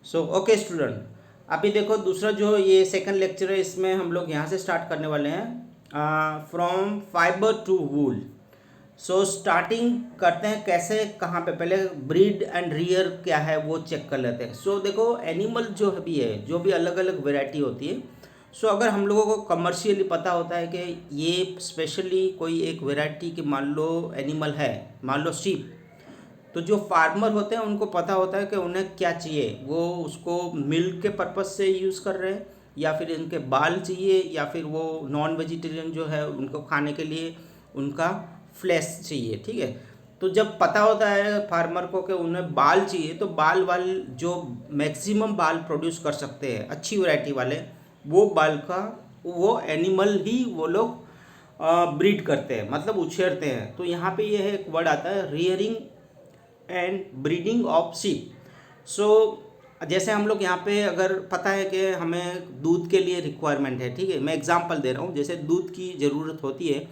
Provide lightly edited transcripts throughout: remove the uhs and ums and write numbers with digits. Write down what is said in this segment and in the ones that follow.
Okay student, अभी देखो दूसरा जो ये सेकंड लेक्चर है, इसमें हम लोग यहाँ से स्टार्ट करने वाले हैं from fibre to wool. Starting करते हैं कैसे, कहाँ पे, पहले ब्रीड एंड रियर क्या है वो चेक कर लेते हैं। देखो एनिमल जो भी है, जो भी अलग अलग वेराइटी होती है, अगर हम लोगों को कमर्शियली पता होता है कि ये स्पेशली कोई एक वेराइटी की मान लो एनिमल है, मान लो शीप, तो जो फार्मर होते हैं उनको पता होता है कि उन्हें क्या चाहिए। वो उसको मिल्क के पर्पज़ से यूज़ कर रहे हैं, या फिर इनके बाल चाहिए, या फिर वो नॉन वेजिटेरियन जो है उनको खाने के लिए उनका फ्लैश चाहिए। ठीक है, तो जब पता होता है फार्मर को कि उन्हें बाल चाहिए, तो बाल वाल जो मैक्सिमम बाल प्रोड्यूस कर सकते हैं अच्छी वैरायटी वाले, वो बाल का वो एनिमल ही वो लोग ब्रीड करते हैं, मतलब उछेरते हैं। तो यहाँ पे ये है एक वर्ड आता है, rearing and breeding of sheep. जैसे हम लोग यहाँ पे अगर पता है कि हमें दूध के लिए रिक्वायरमेंट है, ठीक है, मैं एग्जांपल दे रहा हूँ, जैसे दूध की ज़रूरत होती है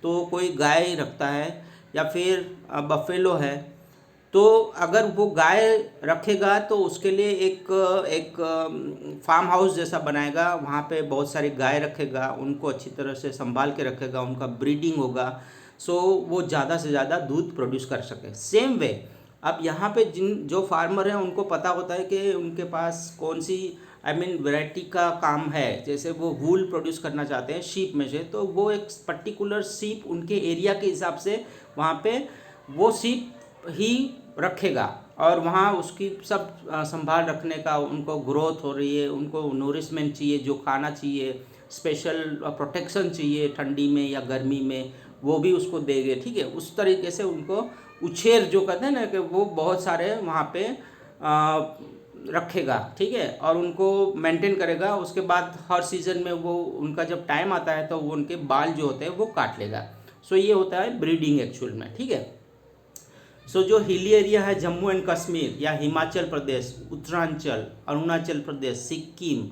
तो कोई गाय रखता है या फिर बफेलो है, तो अगर वो गाय रखेगा तो उसके लिए एक एक फार्म हाउस जैसा बनाएगा, वहाँ पे बहुत सारी गाय रखेगा, उनको अच्छी तरह से संभाल के रखेगा, उनका ब्रीडिंग होगा, वो ज़्यादा से ज़्यादा दूध प्रोड्यूस कर सके। सेम वे अब यहाँ पे जिन जो फार्मर हैं उनको पता होता है कि उनके पास कौन सी वैरायटी का काम है। जैसे वो वूल प्रोड्यूस करना चाहते हैं शीप में से, तो वो एक पर्टिकुलर शीप उनके एरिया के हिसाब से वहाँ पे वो शीप ही रखेगा, और वहाँ उसकी सब संभाल रखने का, उनको ग्रोथ हो रही है, उनको नूरिशमेंट चाहिए, जो खाना चाहिए, स्पेशल प्रोटेक्शन चाहिए ठंडी में या गर्मी में, वो भी उसको देंगे। ठीक है, उस तरीके से उनको उछेर जो कहते हैं ना, कि वो बहुत सारे वहाँ पे रखेगा। ठीक है, और उनको मेंटेन करेगा। उसके बाद हर सीज़न में वो उनका जब टाइम आता है तो वो उनके बाल जो होते हैं वो काट लेगा। ये होता है ब्रीडिंग एक्चुअल में। ठीक है, जो हिली एरिया है, जम्मू एंड कश्मीर या हिमाचल प्रदेश, उत्तरांचल, अरुणाचल प्रदेश, सिक्किम,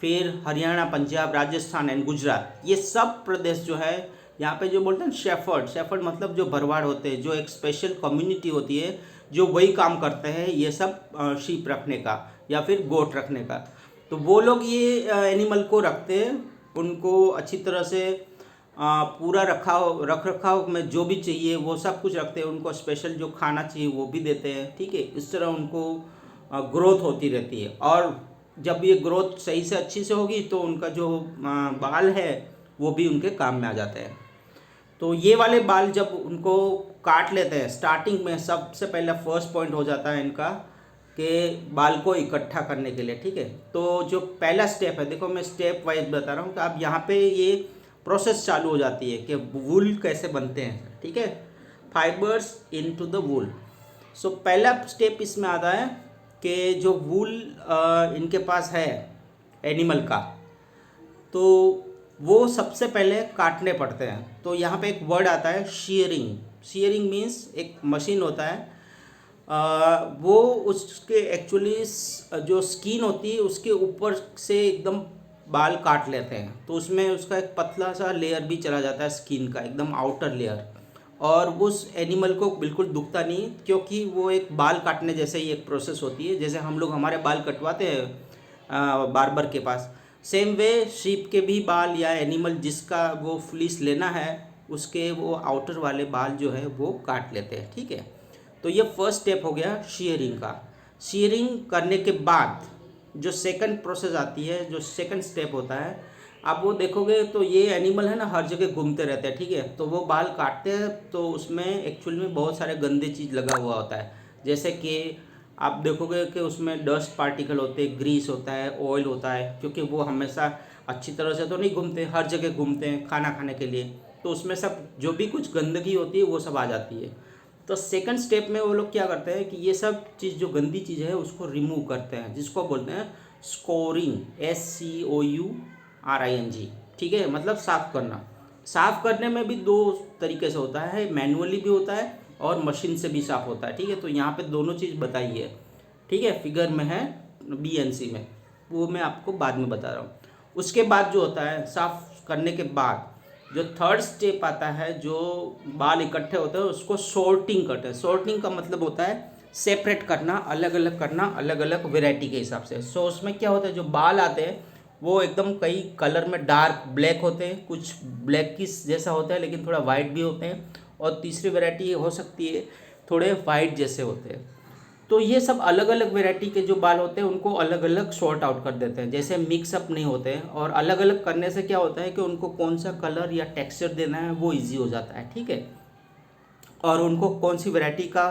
फिर हरियाणा, पंजाब, राजस्थान एंड गुजरात, ये सब प्रदेश जो है, यहाँ पे जो बोलते हैं शेफर्ड, मतलब जो भरवाड़ होते हैं, जो एक स्पेशल कम्युनिटी होती है जो वही काम करते हैं ये सब शीप रखने का या फिर गोट रखने का। तो वो लोग ये एनिमल को रखते हैं, उनको अच्छी तरह से पूरा रख रखाव में जो भी चाहिए वो सब कुछ रखते हैं, उनको स्पेशल जो खाना चाहिए वो भी देते हैं। ठीक है, इस तरह उनको ग्रोथ होती रहती है, और जब ये ग्रोथ सही से अच्छी से होगी तो उनका जो बाल है वो भी उनके काम में आ जाते हैं। तो ये वाले बाल जब उनको काट लेते हैं स्टार्टिंग में, सबसे पहले फर्स्ट पॉइंट हो जाता है इनका कि बाल को इकट्ठा करने के लिए। ठीक है, तो जो पहला स्टेप है, देखो मैं स्टेप वाइज बता रहा हूँ कि अब यहाँ पे ये प्रोसेस चालू हो जाती है कि वूल कैसे बनते हैं। ठीक है, फाइबर्स इनटू द वूल। पहला स्टेप इसमें आता है कि जो वूल इनके पास है एनिमल का, तो वो सबसे पहले काटने पड़ते हैं। तो यहाँ पे एक वर्ड आता है शीयरिंग। शीयरिंग मीन्स एक मशीन होता है, वो उसके एक्चुअली जो स्किन होती है उसके ऊपर से एकदम बाल काट लेते हैं, तो उसमें उसका एक पतला सा लेयर भी चला जाता है स्किन का, एकदम आउटर लेयर, और उस एनिमल को बिल्कुल दुखता नहीं, क्योंकि वो एक बाल काटने जैसे ही एक प्रोसेस होती है, जैसे हम लोग हमारे बाल कटवाते हैं बार्बर के पास, सेम वे शीप के भी बाल या एनिमल जिसका वो फ्लीस लेना है उसके वो आउटर वाले बाल जो है वो काट लेते हैं। ठीक है, तो ये फर्स्ट स्टेप हो गया शीयरिंग का। शीयरिंग करने के बाद जो सेकंड प्रोसेस आती है, जो सेकंड स्टेप होता है, आप वो देखोगे तो ये एनिमल है ना हर जगह घूमते रहते हैं। ठीक है, तो वो बाल काटते हैं तो उसमें एक्चुअल में बहुत सारे गंदे चीज़ लगा हुआ होता है, जैसे कि आप देखोगे कि उसमें डस्ट पार्टिकल होते हैं, ग्रीस होता है, ऑयल होता है, क्योंकि वो हमेशा अच्छी तरह से तो नहीं घूमते, हर जगह घूमते हैं खाना खाने के लिए, तो उसमें सब जो भी कुछ गंदगी होती है वो सब आ जाती है। तो सेकंड स्टेप में वो लोग क्या करते हैं कि ये सब चीज़ जो गंदी चीज़ है उसको रिमूव करते हैं, जिसको बोलते हैं स्कोरिंग, SCOURING। ठीक है, मतलब साफ़ करना। साफ़ करने में भी दो तरीके से होता है, मैनुअली भी होता है और मशीन से भी साफ़ होता है। ठीक है, तो यहाँ पे दोनों चीज़ बताई है। ठीक है, फिगर में है BNC में, वो मैं आपको बाद में बता रहा हूँ। उसके बाद जो होता है साफ़ करने के बाद जो थर्ड स्टेप आता है, जो बाल इकट्ठे होते हैं उसको सॉर्टिंग करते हैं। सॉर्टिंग का मतलब होता है सेपरेट करना, अलग अलग करना, अलग अलग वेराइटी के हिसाब से। सो उसमें क्या होता है, जो बाल आते हैं वो एकदम कई कलर में डार्क ब्लैक होते हैं, कुछ ब्लैक किस जैसा होता है लेकिन थोड़ा वाइट भी होते हैं, और तीसरी वैरायटी हो सकती है थोड़े वाइट जैसे होते हैं। तो ये सब अलग अलग वैरायटी के जो बाल होते हैं उनको अलग अलग सॉर्ट आउट कर देते हैं, जैसे मिक्सअप नहीं होते हैं। और अलग अलग करने से क्या होता है कि उनको कौन सा कलर या टेक्सचर देना है वो इजी हो जाता है, ठीक है। और उनको कौन सी वैरायटी का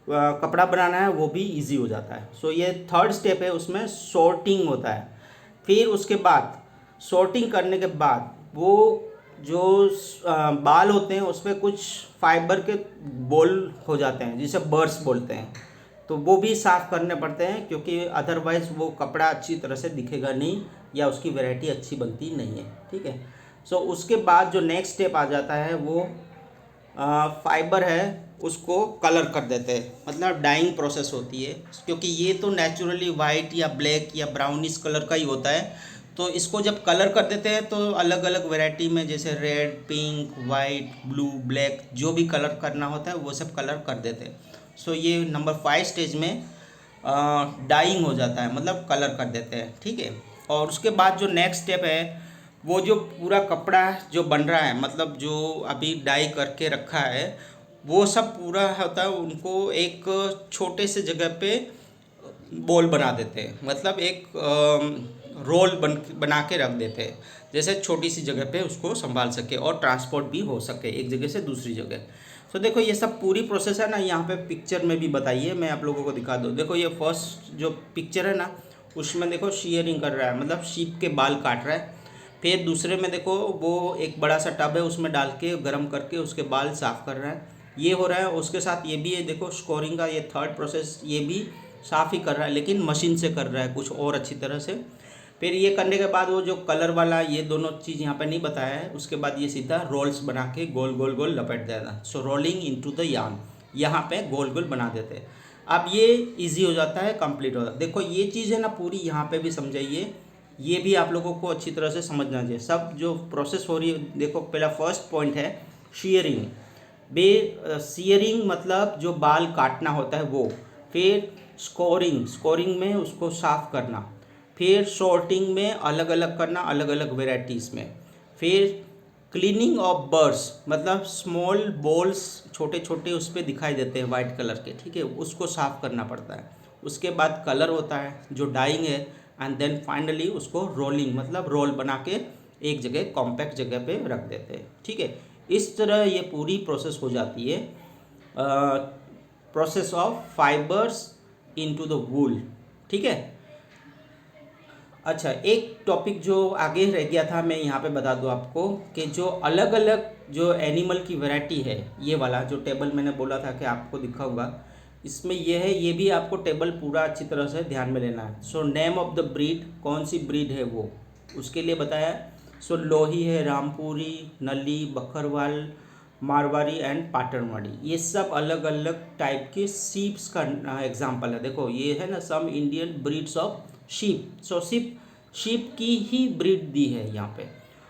कपड़ा बनाना है वो भी इजी हो जाता है। सो ये थर्ड स्टेप है, उसमें सॉर्टिंग होता है। फिर उसके बाद सॉर्टिंग करने के बाद वो जो बाल होते हैं उसमें कुछ फाइबर के बोल हो जाते हैं जिसे बर्स बोलते हैं, तो वो भी साफ़ करने पड़ते हैं, क्योंकि अदरवाइज़ वो कपड़ा अच्छी तरह से दिखेगा नहीं या उसकी वैरायटी अच्छी बनती नहीं है, ठीक है। सो उसके बाद जो नेक्स्ट स्टेप आ जाता है वो फाइबर है उसको कलर कर देते हैं, मतलब डाइंग प्रोसेस होती है, क्योंकि ये तो नेचुरली वाइट या ब्लैक या ब्राउनिश कलर का ही होता है। तो इसको जब कलर कर देते हैं तो अलग अलग वैरायटी में, जैसे red, pink, white, blue, black, जो भी कलर करना होता है वो सब कलर कर देते हैं। सो ये नंबर 5 स्टेज में डाइंग हो जाता है, मतलब कलर कर देते हैं, ठीक है। और उसके बाद जो नेक्स्ट स्टेप है वो जो पूरा कपड़ा जो बन रहा है, मतलब जो अभी डाई करके रखा है वो सब पूरा होता है, उनको एक छोटे से जगह पे बॉल बना देते हैं, मतलब एक रोल बना के रख देते हैं, जैसे छोटी सी जगह पे उसको संभाल सके और ट्रांसपोर्ट भी हो सके एक जगह से दूसरी जगह। तो देखो ये सब पूरी प्रोसेस है ना, यहाँ पे पिक्चर में भी बताइए, मैं आप लोगों को दिखा दूँ। देखो ये फर्स्ट जो पिक्चर है ना उसमें देखो शेयरिंग कर रहा है, मतलब शीप के बाल काट रहा है। फिर दूसरे में देखो वो एक बड़ा सा टब है उसमें डाल के गर्म करके उसके बाल साफ़ कर रहा है, ये हो रहा है। उसके साथ ये भी है, देखो स्कोरिंग का ये थर्ड प्रोसेस, ये भी साफ़ ही कर रहा है लेकिन मशीन से कर रहा है कुछ और अच्छी तरह से। फिर ये करने के बाद वो जो कलर वाला ये दोनों चीज़ यहाँ पे नहीं बताया है, उसके बाद ये सीधा रोल्स बना के गोल गोल गोल लपेट देना। सो रोलिंग इनटू द यार्न, यहाँ पे गोल गोल बना देते हैं। अब ये इजी हो जाता है, कंप्लीट हो जाता है। देखो ये चीज़ है ना पूरी, यहाँ पे भी समझाइए, ये भी आप लोगों को अच्छी तरह से समझना चाहिए। सब जो प्रोसेस हो रही है, देखो पहला फर्स्ट पॉइंट है शीयरिंग। शीयरिंग मतलब जो बाल काटना होता है वो। फिर स्कोरिंग, स्कोरिंग में उसको साफ़ करना। फिर सॉर्टिंग में अलग अलग करना, अलग अलग वेराइटीज़ में। फिर क्लीनिंग ऑफ बर्ड्स, मतलब स्मॉल बॉल्स छोटे छोटे उस पर दिखाई देते हैं वाइट कलर के, ठीक है, उसको साफ़ करना पड़ता है। उसके बाद कलर होता है जो डाइंग है, एंड देन फाइनली उसको रोलिंग, मतलब रोल बना के एक जगह कॉम्पैक्ट जगह पे रख देते हैं, ठीक है। इस तरह ये पूरी प्रोसेस हो जाती है, process of fibres into the वूल, ठीक है। अच्छा, एक टॉपिक जो आगे रह गया था मैं यहाँ पे बता दूँ आपको, कि जो अलग अलग जो एनिमल की वैरायटी है, ये वाला जो टेबल मैंने बोला था कि आपको दिखाऊंगा, इसमें ये है, ये भी आपको टेबल पूरा अच्छी तरह से ध्यान में लेना है। So name of the breed, कौन सी ब्रीड है वो उसके लिए बताया। सो लोही है, रामपुरी, नली, बकरवाल, मारवाड़ी एंड पाटनवाड़ी, ये सब अलग अलग टाइप के शीप्स का एग्जाम्पल है। देखो ये है ना, some Indian breeds of sheep. So sheep की ही ब्रीड दी है यहाँ पे,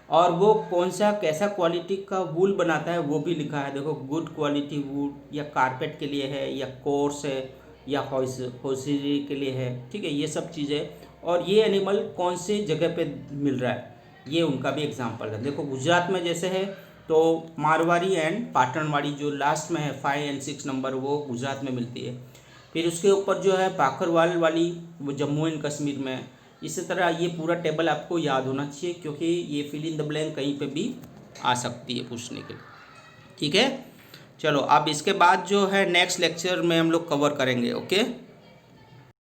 और वो कौन सा कैसा क्वालिटी का वूल बनाता है वो भी लिखा है। देखो गुड क्वालिटी वूल, या कारपेट के लिए है, या कोर्स है, या हॉसिरी के लिए है, ठीक है, ये सब चीज़ें। और ये एनिमल कौन से जगह पे मिल रहा है ये उनका भी एग्जाम्पल है। देखो गुजरात में जैसे है तो मारवाड़ी एंड पाटनवाड़ी जो लास्ट में है 5 और 6 नंबर, वो गुजरात में मिलती है। फिर उसके ऊपर जो है पाखरवाल वाली, वो जम्मू एंड कश्मीर में है। इसी तरह ये पूरा टेबल आपको याद होना चाहिए, क्योंकि ये फिल इन द ब्लैंक कहीं पे भी आ सकती है पूछने के लिए, ठीक है। चलो अब इसके बाद जो है नेक्स्ट लेक्चर में हम लोग कवर करेंगे, ओके।